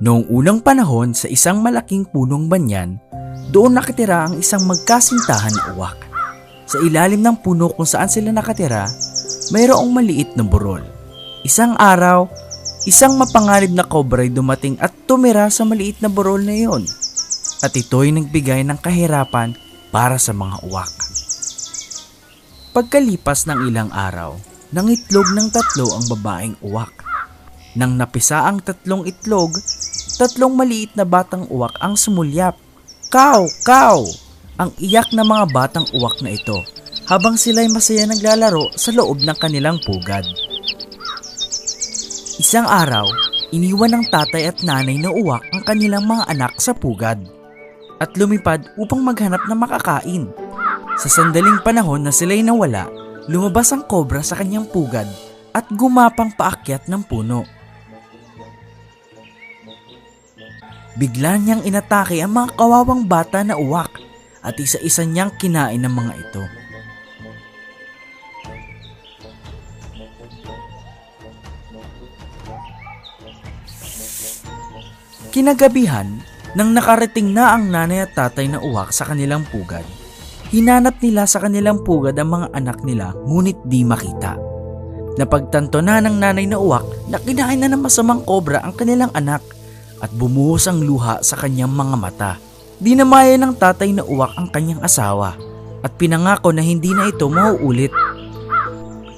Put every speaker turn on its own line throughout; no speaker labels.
Noong unang panahon sa isang malaking punong banyan, doon nakatira ang isang magkasintahan na uwak. Sa ilalim ng puno kung saan sila nakatira, mayroong maliit na burol. Isang araw, isang mapanganib na kobra ay dumating at tumira sa maliit na burol na iyon. At ito'y nagbigay ng kahirapan para sa mga uwak. Pagkalipas ng ilang araw, nangitlog ng 3 ang babaeng uwak. Nang napisa ang 3 itlog, 3 maliit na batang uwak ang sumulyap. Kaw! Kaw! Ang iyak ng mga batang uwak na ito habang sila'y masaya naglalaro sa loob ng kanilang pugad. Isang araw, iniwan ng tatay at nanay na uwak ang kanilang mga anak sa pugad at lumipad upang maghanap ng makakain. Sa sandaling panahon na sila'y nawala, lumabas ang kobra sa kanyang pugad at gumapang paakyat ng puno. Bigla niyang inatake ang mga kawawang bata na uwak at isa-isa niyang kinain ng mga ito. Kinagabihan, nang nakarating na ang nanay at tatay na uwak sa kanilang pugad, hinanap nila sa kanilang pugad ang mga anak nila ngunit di makita. Napagtanto na ng nanay na uwak na kinain na ng masamang kobra ang kanilang anak at bumuhos ang luha sa kanyang mga mata. Di namaya ng tatay na uwak ang kanyang asawa at pinangako na hindi na ito mauulit.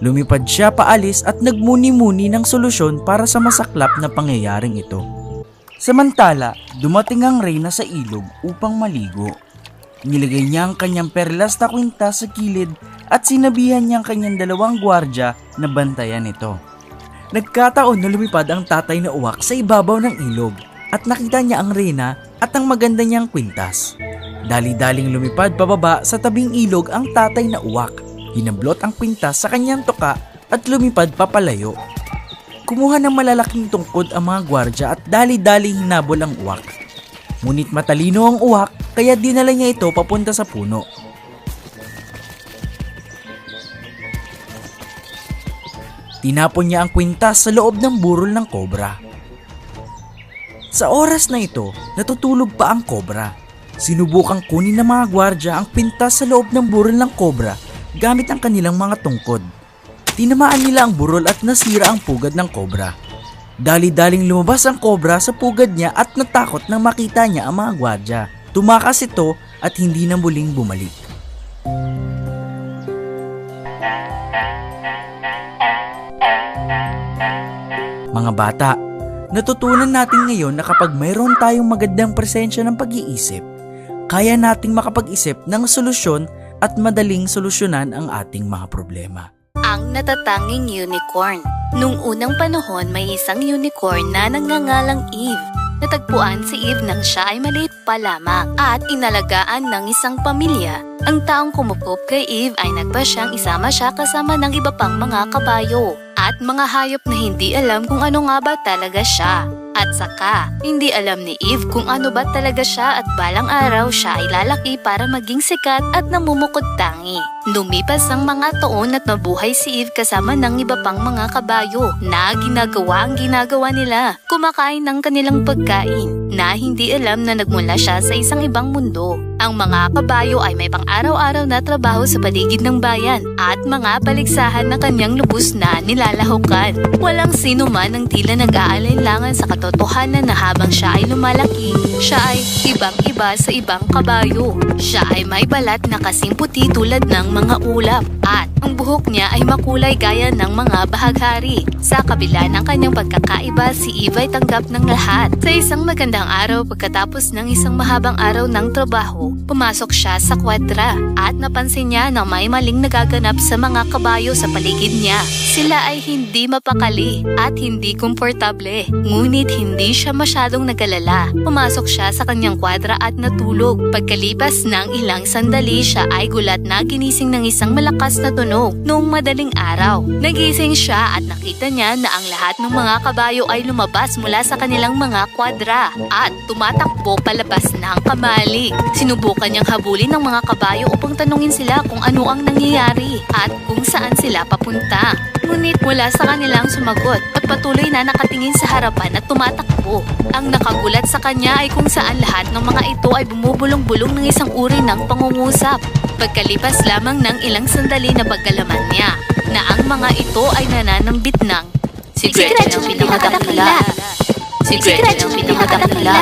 Lumipad siya paalis at nagmuni-muni ng solusyon para sa masaklap na pangyayaring ito. Samantala, dumating ang reyna sa ilog upang maligo. Nilagay niya ang kanyang perlas na kwintas sa kilid at sinabihan niya ang kanyang 2 gwardya na bantayan ito. Nagkataon na lumipad ang tatay na uwak sa ibabaw ng ilog at nakita niya ang reyna at ang maganda niyang kwintas. Dali-daling lumipad pababa sa tabing ilog ang tatay na uwak. Hinablot ang kwintas sa kanyang tuka at lumipad papalayo. Kumuha ng malalaking tungkod ang mga gwardya at dali-daling hinabol ang uwak. Ngunit matalino ang uwak kaya dinala niya ito papunta sa puno. Tinapon niya ang kwintas sa loob ng burol ng kobra. Sa oras na ito, natutulog pa ang kobra. Sinubukang kunin ng mga gwardya ang kwintas sa loob ng burol ng kobra gamit ang kanilang mga tungkod. Tinamaan nila ang burol at nasira ang pugad ng kobra. Dali-daling lumabas ang kobra sa pugad niya at natakot nang makita niya ang mga gwardya. Tumakas ito at hindi na muling bumalik. Mga bata, natutunan natin ngayon na kapag mayroon tayong magandang presensya ng pag-iisip, kaya nating makapag-isip ng solusyon at madaling solusyonan ang ating mga problema.
Ang natatanging unicorn. Nung unang panahon, may isang unicorn na nagngangalang Eve. Natagpuan si Eve nang siya ay maliit pa lamang at inalagaan ng isang pamilya. Ang taong kumupop kay Eve ay nagpasyang isama siya kasama ng iba pang mga kabayo at mga hayop na hindi alam kung ano nga ba talaga siya. At saka, hindi alam ni Eve kung ano ba talaga siya at balang araw siya ay lalaki para maging sikat at namumukod-tangi. Lumipas ang mga taon at nabuhay si Eve kasama ng iba pang mga kabayo na ginagawa ang ginagawa nila, kumakain ng kanilang pagkain na hindi alam na nagmula siya sa isang ibang mundo. Ang mga kabayo ay may pang-araw-araw na trabaho sa paligid ng bayan at mga paligsahan na kanyang lubos na nilalahukan. Walang sino man ang tila nag-aalinlangan sa katotohanan na habang siya ay lumalaki, siya ay ibang-iba sa ibang kabayo. Siya ay may balat na kasing puti tulad ng mga ulap at ang buhok niya ay makulay gaya ng mga bahaghari. Sa kabila ng kanyang pagkakaiba, si Eve ay tanggap ng lahat. Sa isang magandang araw pagkatapos ng isang mahabang araw ng trabaho, pumasok siya sa kwadra at napansin niya na may maling nagaganap sa mga kabayo sa paligid niya. Sila ay hindi mapakali at hindi komportable, ngunit hindi siya masyadong nagalala. Pumasok siya sa kanyang kwadra at natulog. Pagkalipas ng ilang sandali, siya ay gulat na ginising ng isang malakas na tunog noong madaling araw. Nagising siya at nakita niya na ang lahat ng mga kabayo ay lumabas mula sa kanilang mga kwadra at tumatakbo palabas ng kamali. Sinubukan niyang habulin ng mga kabayo upang tanungin sila kung ano ang nangyayari at kung saan sila papunta. Ngunit wala sa kanilang sumagot at patuloy na nakatingin sa harapan at tumatakbo. ito. Ang nakagulat sa kanya ay kung saan lahat ng mga ito ay bumubulong-bulong ng isang uri ng pangungusap. Pagkalipas lamang ng ilang sandali na pagkalaman niya na ang mga ito ay nananambit ng Sikreto ng pinakatakila. Sikreto ng pinakatakila.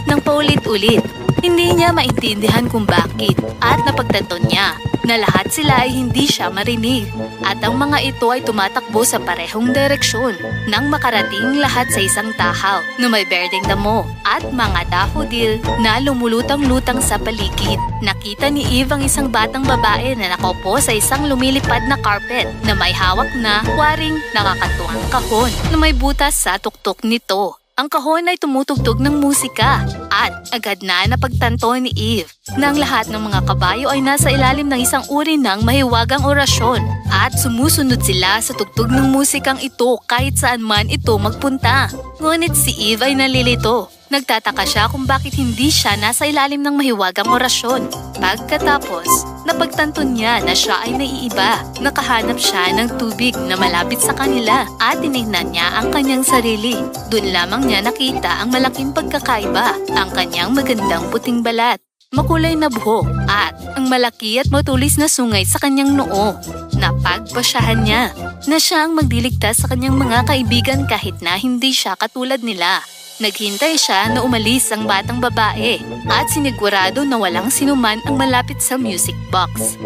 Nang paulit-ulit, hindi niya maintindihan kung bakit at napagtanto niya na lahat sila ay hindi siya marinig at ang mga ito ay tumatakbo sa parehong direksyon nang makarating lahat sa isang tahaw na may berdeng damo at mga daffodil na lumulutang-lutang sa paligid. Nakita ni Eve ang isang batang babae na nakaupo sa isang lumilipad na carpet na may hawak na waring nakakatuwang kahon na may butas sa tuktok nito. Ang kahon ay tumutugtog ng musika at agad na napagtanto ni Eve na ang lahat ng mga kabayo ay nasa ilalim ng isang uri ng mahiwagang orasyon at sumusunod sila sa tugtog ng musikang ito kahit saan man ito magpunta. Ngunit si Eve ay nalilito. Nagtataka siya kung bakit hindi siya nasa ilalim ng mahiwagang orasyon. Pagkatapos, napagtanto niya na siya ay naiiba. Nakahanap siya ng tubig na malapit sa kanila at tinignan niya ang kanyang sarili. Doon lamang niya nakita ang malaking pagkakaiba, ang kanyang magandang puting balat, makulay na buhok at ang malaki at matulis na sungay sa kanyang noo. Napagpasyahan niya na siya ang magdiligtas sa kanyang mga kaibigan kahit na hindi siya katulad nila. Naghintay siya na umalis ang batang babae at sinigurado na walang sinuman ang malapit sa music box.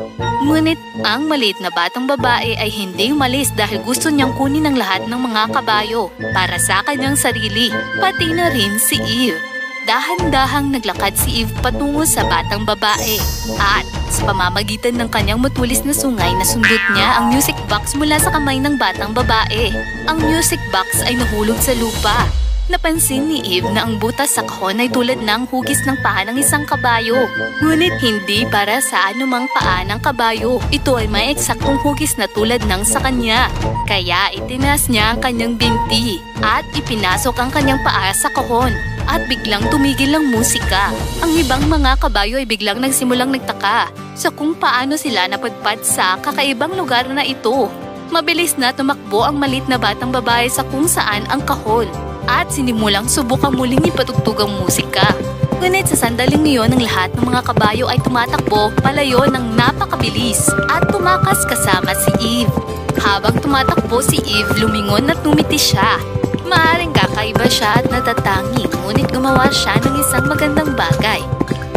Ngunit ang maliit na batang babae ay hindi umalis dahil gusto niyang kunin ang lahat ng mga kabayo para sa kanyang sarili, pati na rin si Eve. Dahan-dahang naglakad si Eve patungo sa batang babae at sa pamamagitan ng kanyang matulis na sungay nasundot niya ang music box mula sa kamay ng batang babae. Ang music box ay nahulog sa lupa. Napansin ni Eve na ang butas sa kahon ay tulad ng hugis ng paa ng isang kabayo. Ngunit hindi para sa anumang paa ng kabayo. Ito ay may eksaktong hugis na tulad ng sa kanya. Kaya itinaas niya ang kanyang binti at ipinasok ang kanyang paa sa kahon. At biglang tumigil ang musika. Ang ibang mga kabayo ay biglang nagsimulang nagtaka sa kung paano sila napadpad sa kakaibang lugar na ito. Mabilis na tumakbo ang malit na batang babae sa kung saan ang kahon at sinimulang subukang muling ipatugtog ang musika. Ngunit sa sandaling iyon, ang lahat ng mga kabayo ay tumatakbo palayo ng napakabilis at tumakas kasama si Eve. Habang tumatakbo si Eve, lumingon at tumiti siya. Maaring kakaiba siya at natatangi, ngunit gumawa siya ng isang magandang bagay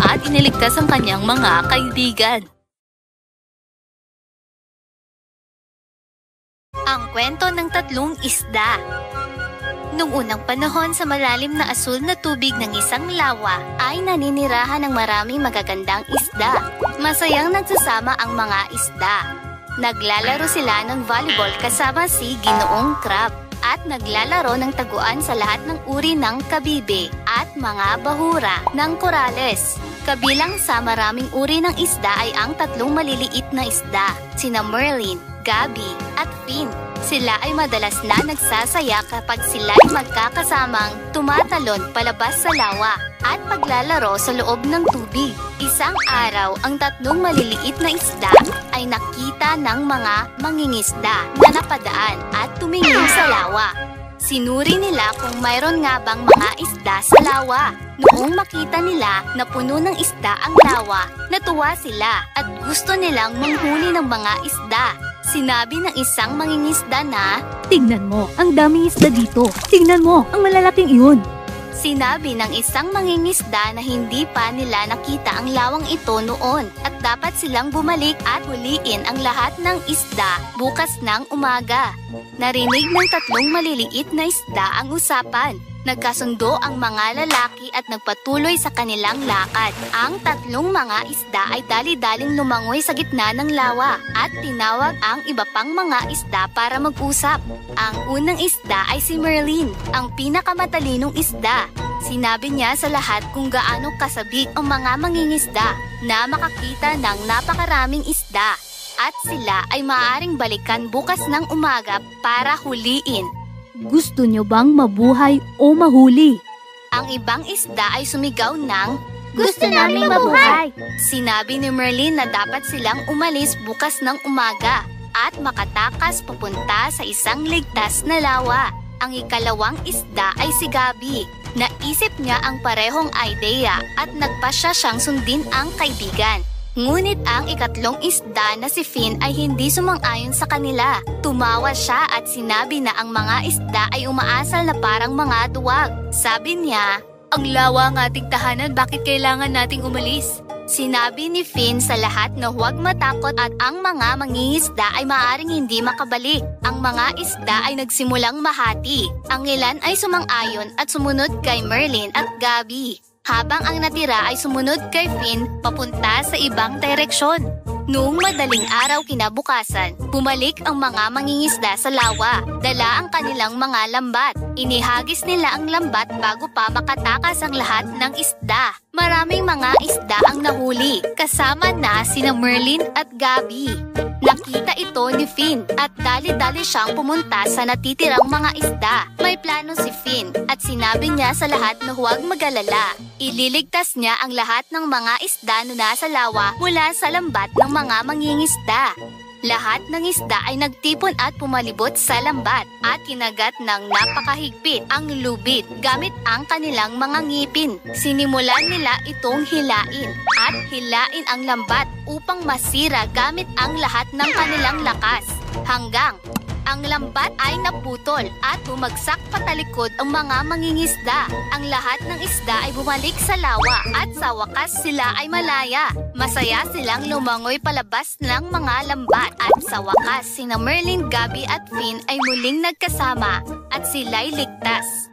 at iniligtas ang kanyang mga kaibigan. Ang kwento ng tatlong isda. Nung unang panahon sa malalim na asul na tubig ng isang lawa ay naninirahan ng maraming magagandang isda. Masayang nagsasama ang mga isda. Naglalaro sila ng volleyball kasama si Ginoong Crab at naglalaro ng taguan sa lahat ng uri ng kabibe at mga bahura ng korales. Kabilang sa maraming uri ng isda ay ang tatlong maliliit na isda, sina Merlin, Gabi at Finn. Sila ay madalas na nagsasaya kapag sila ay magkakasamang tumatalon palabas sa lawa at paglalaro sa loob ng tubig. Isang araw, ang tatlong maliliit na isda ay nakita ng mga mangingisda na napadaan at tumingin sa lawa. Sinuri nila kung mayroon nga bang mga isda sa lawa. Noong makita nila na puno ng isda ang lawa, natuwa sila at gusto nilang manghuli ng mga isda. Sinabi ng isang mangingisda na,
"Tingnan mo, ang daming isda dito. Tingnan mo, ang malalaking iyon."
Sinabi ng isang mangingisda na hindi pa nila nakita ang lawang ito noon at dapat silang bumalik at huliin ang lahat ng isda bukas ng umaga. Narinig ng tatlong maliliit na isda ang usapan. Nagkasundo ang mga lalaki at nagpatuloy sa kanilang lakad. Ang tatlong mga isda ay dali-daling lumangoy sa gitna ng lawa at tinawag ang iba pang mga isda para mag-usap. Ang unang isda ay si Merlin, ang pinakamatalinong isda. Sinabi niya sa lahat kung gaano kasabik ang mga mangingisda na makakita ng napakaraming isda at sila ay maaaring balikan bukas ng umaga para huliin.
Gusto nyo bang mabuhay o mahuli?
Ang ibang isda ay sumigaw ng,
Gusto naming mabuhay!
Sinabi ni Merlin na dapat silang umalis bukas ng umaga at makatakas papunta sa isang ligtas na lawa. Ang ikalawang isda ay si Gabi. Naisip niya ang parehong idea at nagpasya siyang sundin ang kaibigan. Ngunit ang ikatlong isda na si Finn ay hindi sumang-ayon sa kanila. Tumawa siya at sinabi na ang mga isda ay umaasal na parang mga duwag. Sabi niya, "Ang lawa ng ating tahanan, bakit kailangan nating umalis?" Sinabi ni Finn sa lahat na huwag matakot at ang mga mangingisda ay maaaring hindi makabalik. Ang mga isda ay nagsimulang mahati. Ang ilan ay sumang-ayon at sumunod kay Merlin at Gabi, habang ang natira ay sumunod kay Finn papunta sa ibang direksyon. Noong madaling araw kinabukasan, bumalik ang mga mangingisda sa lawa. Dala ang kanilang mga lambat. Inihagis nila ang lambat bago pa makatakas ang lahat ng isda. Maraming mga isda ang nahuli, kasama na sina Merlin at Gabi. Nakita ito ni Finn at dali-dali siyang pumunta sa natitirang mga isda. May plano si Finn at sinabi niya sa lahat na huwag mag-alala. Ililigtas niya ang lahat ng mga isda na nasa lawa mula sa lambat ng mga mangingisda. Lahat ng isda ay nagtipon at pumalibot sa lambat at kinagat ng napakahigpit ang lubid gamit ang kanilang mga ngipin. Sinimulan nila itong hilain at hilain ang lambat upang masira gamit ang lahat ng kanilang lakas. Hanggang ang lambat ay naputol at bumagsak patalikod ang mga mangingisda. Ang lahat ng isda ay bumalik sa lawa at sa wakas sila ay malaya. Masaya silang lumangoy palabas ng mga lambat at sa wakas sina Merlin, Gabi at Finn ay muling nagkasama at sila'y ligtas.